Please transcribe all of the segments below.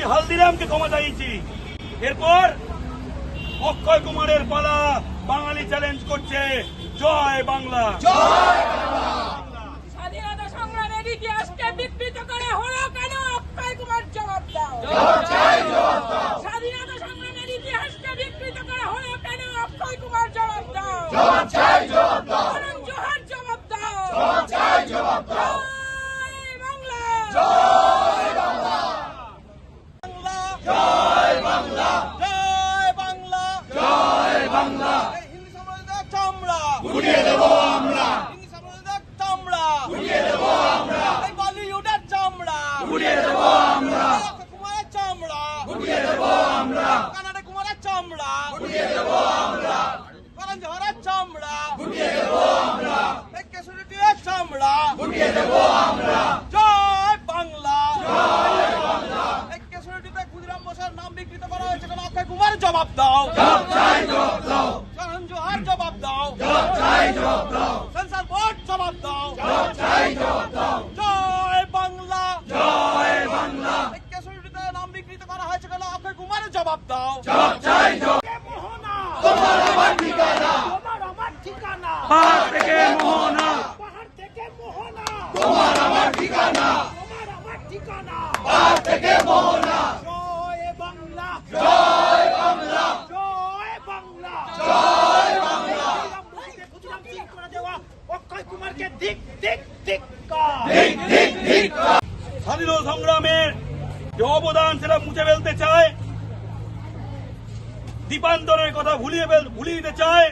হালদিরামকে ক্ষমা চাইছি। এরপর অক্ষয় কুমারের পালা, বাঙালি চ্যালেঞ্জ করছে জয় বাংলা। স্বাধীনতা সংগ্রামের ইতিহাসকে বিকৃত করে হলো কেন অক্ষয় কুমার জবাব দাও। স্বাধীনতা সংগ্রামের ইতিহাসকে বিকৃত করে হলো কেন অক্ষয় কুমার জবাব দাও। জোহার জবাব দাও। জয় বাংলা। জয় বাংলা। জয় বাংলা। জয় বাংলা। জয় বাংলা। হিন্দু সম্প্রদায়ের চামড়া গুড়িয়ে দেব আমরা। হিন্দু সম্প্রদায়ের চামড়া গুড়িয়ে দেব আমরা। এই বলিউডের চামড়া গুড়িয়ে দেব আমরা। কুমারের চামড়া গুড়িয়ে দেব আমরা। কানাডা কুমারের চামড়া গুড়িয়ে দেব আমরা। করণ জোহরের চামড়া গুড়িয়ে দেব আমরা। এই কেশরীর চামড়া গুড়িয়ে দেব আমরা। জয় বাংলা। জয় বাংলা। এই কেশরীতে ক্ষুদিরাম বসার নাম বিকৃত করা হয়েছে কেন অক্ষয় কুমার জবাব দাও। করণ জোহর জবাব দাও। সেন্সর বোর্ড জবাব দাও। জয় বাংলা। জয় বাংলা। এই কেশরীতে নাম বিকৃত করা হয়েছে কেন অক্ষয় কুমার জবাব দাও। তোমার আমার ঠিকানা, পাহাড় থেকে মোহনা, তোমার আমার ঠিকানা, পাহাড় থেকে মোহনা। জয় বাংলা। জয় বাংলা। জয় বাংলা। জয় বাংলা। ক্ষুদিরাম সিং করে দেওয়া অক্ষয় কুমারকে ধিক ধিক ধিক্কার। ধিক ধিক ধিক। স্বাধীনতা সংগ্রামের যে অবদান সেটা মুছে ফেলতে চায়, দ্বীপান্তরের কথা ভুলিয়ে দিতে চায়,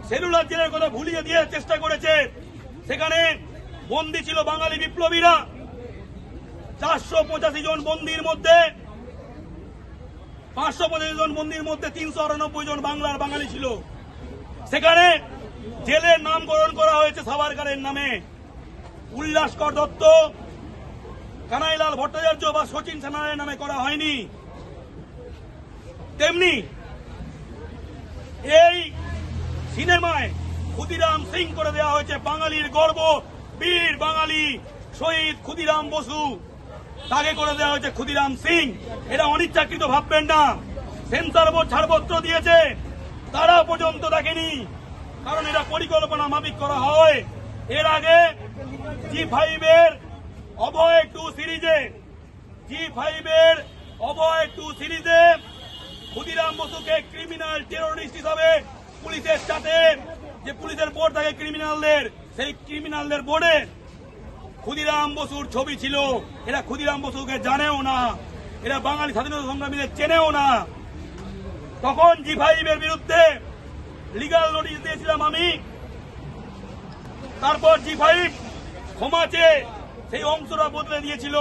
সেলুলার জেলের কথা ভুলিয়ে দিয়ে চেষ্টা করেছে। সেখানে বন্দী ছিল বাঙালি বিপ্লবীরা। 485 জন বন্দীর মধ্যে 525 জন বন্দীর মধ্যে 398 জন বাংলার বাঙালি ছিল। সেখানে জেলের নামকরণ করা হয়েছে সাভারকারের নামে। উল্লাসকর দত্ত, কানাইলাল ভট্টাচার্য বা শচীন সেনারের নামে করা হয়নি। তেমনি এই সিনেমায় ক্ষুদিরাম সিং করে দেওয়া হয়েছে বাঙালির গর্ব, বীর বাঙালি শহীদ ক্ষুদিরাম বসু, তাকে করে দেওয়া হয়েছে ক্ষুদিরাম সিং। এটা অনিচ্ছাকৃত ভাববেন না। সেন্সর বোর্ড ছাড়পত্র দিয়েছে, তারা পর্যন্ত দেখেনি, কারণ এটা পরিকল্পনা মাফিক করা হয়। এর আগে জি5 এর অভয় 2 সিরিজে, ক্ষুদিরাম বসুকে ক্রিমিনাল টেরোরিস্ট হিসাবে পুলিশের সাথে, যে পুলিশের বোর্ড থাকে ক্রিমিনালদের, সেই ক্রিমিনালদের বোর্ডে ক্ষুদিরাম বসুর ছবি ছিল। এরা ক্ষুদিরাম বসুকে জানেও না, এরা বাঙালি স্বাধীনতা সংগ্রামীদের চেনেও না। তখন জি5 এর বিরুদ্ধে লিগাল নোটিশ দিয়েছিলাম আমি। তারপর জি5 ক্ষমা চেয়ে সেই অংশটা বদলে দিয়েছিল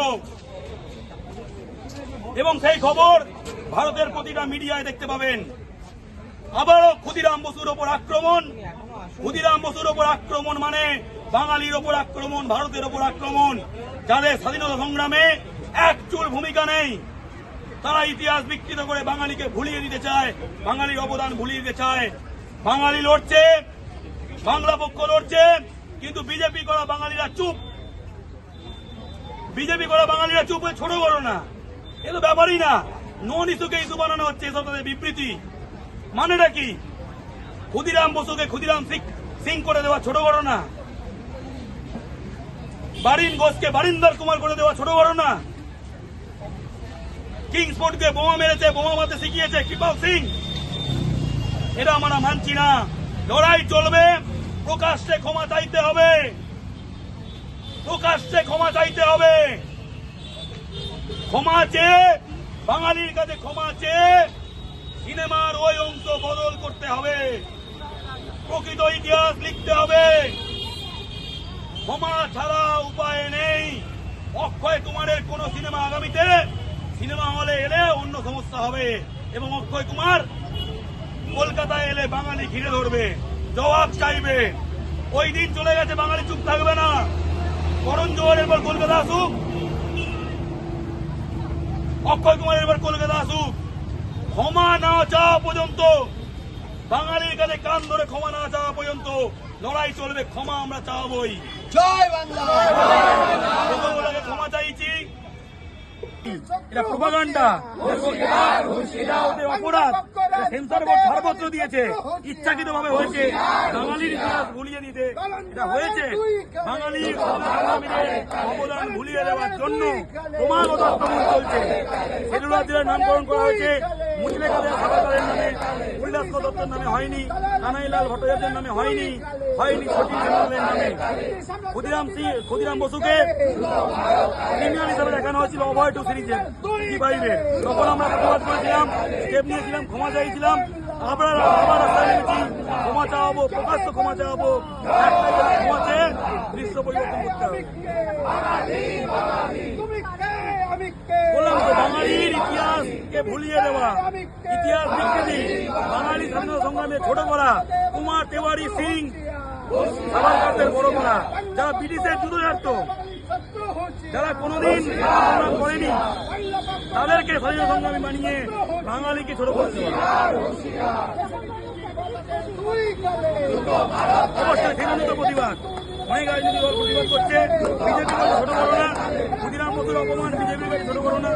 এবং সেই খবর ভারতের প্রতিটা মিডিয়ায় দেখতে পাবেন। আবারও ক্ষুদিরাম বসুর ওপর আক্রমণ। ক্ষুদিরাম বসুর ওপর আক্রমণ মানে বাঙালির ওপর আক্রমণ, ভারতের ওপর আক্রমণ। যাদের স্বাধীনতা সংগ্রামে এক চুল ভূমিকা নেই, তারা ইতিহাস বিকৃত করে বাঙালিকে ভুলিয়ে দিতে চায়, বাঙালির অবদান ভুলিয়ে দিতে চায়। বাঙালি লড়ছে, বাংলা পক্ষ লড়ছে, কিন্তু বিজেপি করা বাঙালিরা চুপ। বিজেপি করা বাঙালিরা চুপ হয়ে ছোট করো না, এ তো ব্যাপারই না। নন ইস্যুকে ইস্যু বানানো হচ্ছে, এসব তাদের বিবৃতি। মানেটা কি? ক্ষুদিরাম বসুকে ক্ষুদিরাম সিং করে দেওয়া ছোট করো না, বারিন ঘোষকে বারিন্দার কুমার করে দেওয়া ছোট করো না, কিংসফোর্ডকে বোমা মেরেছে, বোমা মারতে শিখিয়েছে কৃপাল সিং, এটা আমরা মানছি না। লড়াই চলবে, প্রকাশ্যে ক্ষমা চাইতে হবে, প্রকাশ্যে ক্ষমা চাইতে হবে। ক্ষমা চেয়ে, বাঙালির কাছে ক্ষমা চেয়ে সিনেমার ওই অংশ বদল করতে হবে, প্রকৃত ইতিহাস লিখতে হবে। ক্ষমা ছাড়া উপায় নেই। অক্ষয় কুমারের কোন সিনেমা আগামীতে সিনেমা হলে এলে অন্য সমস্যা হবে এবং অক্ষয় কুমার কলকাতায় এলে বাঙালি ঘিরে ধরবে, জবাব চাইবে। ওই দিন চলে গেছে, বাঙালি চুপ থাকবে না। করণ জোহরের পর কলকাতা আসুক, অক্ষয় কুমারের এবার কলকাতা আসুক। ক্ষমা না চাওয়া পর্যন্ত, বাঙালির কাছে কান ধরে ক্ষমা না চাওয়া পর্যন্ত লড়াই চলবে। ক্ষমা আমরা চাওয়াবই। জয় বাংলা। ক্ষমা চাইছি, এটা প্রোপাগান্ডা, এটা ওদের অপরাধ। সেন্সর বোর্ড ছাড়পত্র দিয়েছে, ইচ্ছাকৃতভাবে হয়েছে বাঙালির ইতিহাস ভুলিয়ে দিতে। এটা হয়েছে বাঙালির সংগ্রামীদের অবদান ভুলিয়ে দেওয়ার জন্য ক্রমাগত আক্রমণ চলছে। সেলুলার জেলার নামকরণ করা হয়েছে মুচলেখা দেয়া সাভারের নামে, উল্লাস দত্তের নামে হয়নি, কানাইলাল ভট্টাচার্যের নামে হয়নি, সচিন সেনালের নামে। ক্ষুদিরাম বসুকে ক্রিমিনাল হিসাবে দেখানো হয়েছিল অভয় টু সিরিজে টি5-এ। তখন আমরা প্রতিবাদ করেছিলাম, স্টেপ নিয়েছিলাম, ক্ষমা চাইছিলাম। আবার রাস্তায় নেমেছি, ক্ষমা চাওয়াবো, প্রকাশ্য ক্ষমা চাওয়াবো। ক্ষমা চেয়ে দৃশ্য পরিবর্তন করতে হবে। বললাম তো, বাঙালির ইতিহাসকে ভুলিয়ে দেওয়া, ইতিহাস বিকৃতি, বাঙালি স্বাধীনতা সংগ্রামে ছোট করা, কুমার তেওয়ারি সিং সাভারকরদের বড় করা, যারা ব্রিটিশের যুদ্ধ ছাড়ত, যারা কোনোদিন সংগ্রাম করেনি, তাদেরকে স্বাধীনতা সংগ্রামী বানিয়ে বাঙালিকে ছোট করতে হবে। অবশ্যই সেজন্য প্রতিবাদ, অনেক রাজনৈতিক দল প্রতিবাদ করছে। বিজেপি ছোট করো না, ক্ষুদিরাম বসুর অপমান বিজেপির কাছে ছোট করো না,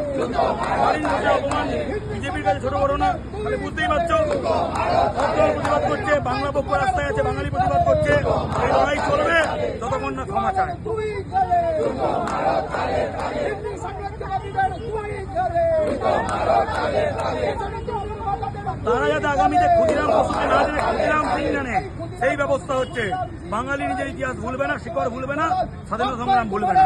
বাড়ির বসে অপমান বিজেপির কাছে ছোট করো না। তাহলে বুঝতেই পারছো, সব দল প্রতিবাদ করছে, বাংলা পক্ষ রাস্তায় আছে, বাঙালি প্রতিবাদ করছে। এই লড়াই চলবে যতক্ষণ না ক্ষমা চায়। তারা যাতে আগামীতে ক্ষুদিরাম বসুকে না জানে, ক্ষুদিরাম সিং জানে, সেই ব্যবস্থা হচ্ছে। বাঙালি নিজের ইতিহাস ভুলবে না, শিকড় ভুলবে না, স্বাধীনতা সংগ্রাম ভুলবে না।